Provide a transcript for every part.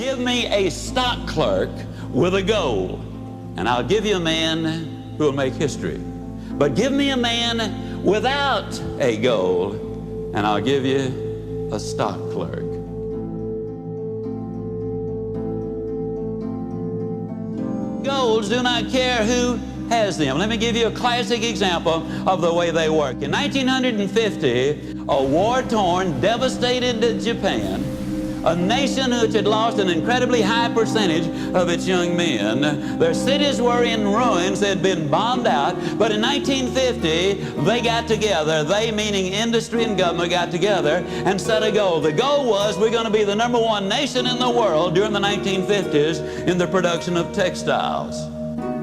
Give me a stock clerk with a goal, and I'll give you a man who will make history. But give me a man without a goal, and I'll give you a stock clerk. Goals do not care who has them. Let me give you a classic example of the way they work. In 1950, a war-torn, devastated Japan, a nation which had lost an incredibly high percentage of its young men. Their cities were in ruins, they had been bombed out, but in 1950, they got together, they meaning industry and government got together and set a goal. The goal was, we're going to be the #1 nation in the world during the 1950s in the production of textiles.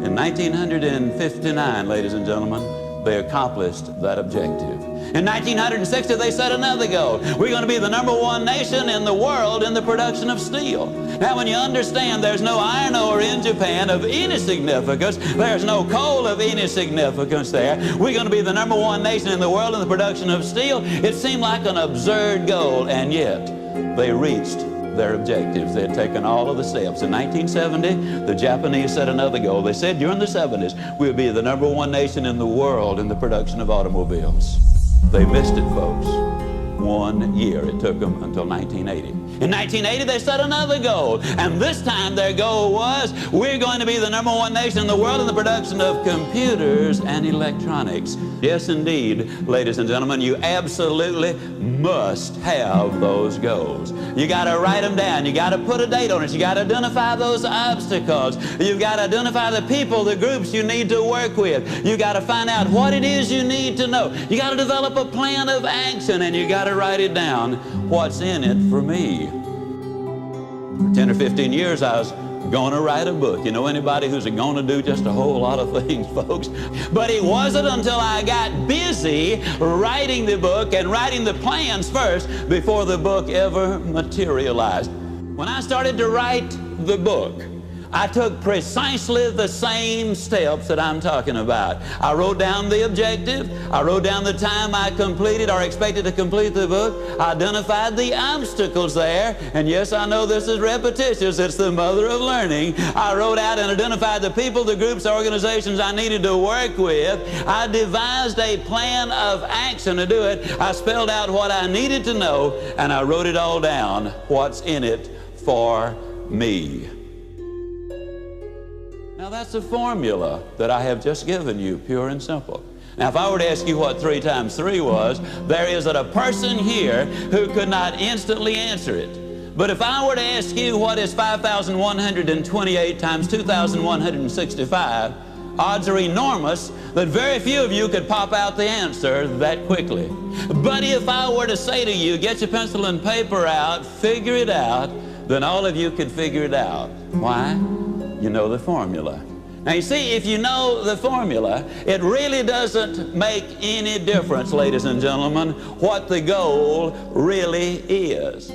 In 1959, ladies and gentlemen, they accomplished that objective. In 1960, they set another goal. We're going to be the #1 nation in the world in the production of steel. Now, when you understand there's no iron ore in Japan of any significance, there's no coal of any significance there, we're going to be the #1 nation in the world in the production of steel, it seemed like an absurd goal, and yet they reached their objectives. They had taken all of the steps. In 1970, the Japanese set another goal. They said during the 70s, we'll be the #1 nation in the world in the production of automobiles. They missed it, folks. 1 year. It took them until 1980. In 1980, they set another goal, and this time their goal was, we're going to be the #1 nation in the world in the production of computers and electronics. Yes, indeed, ladies and gentlemen, you absolutely must have those goals. You got to write them down. You got to put a date on it. You got to identify those obstacles. You've got to identify the people, the groups you need to work with. You got to find out what it is you need to know. You got to develop a plan of action, and you got to write it down. What's in it for me? For 10 or 15 years, I was going to write a book. You know anybody who's going to do just a whole lot of things, folks? But it wasn't until I got busy writing the book and writing the plans first before the book ever materialized. When I started to write the book, I took precisely the same steps that I'm talking about. I wrote down the objective. I wrote down the time I completed or expected to complete the book. I identified the obstacles there. And yes, I know this is repetitious. It's the mother of learning. I wrote out and identified the people, the groups, the organizations I needed to work with. I devised a plan of action to do it. I spelled out what I needed to know, and I wrote it all down. What's in it for me? Now, that's a formula that I have just given you, pure and simple. Now, if I were to ask you what 3 times 3 was, there isn't a person here who could not instantly answer it. But if I were to ask you what is 5,128 times 2,165, odds are enormous that very few of you could pop out the answer that quickly. But if I were to say to you, get your pencil and paper out, figure it out, then all of you could figure it out. Why? You know the formula. Now, you see, if you know the formula, it really doesn't make any difference, ladies and gentlemen, what the goal really is.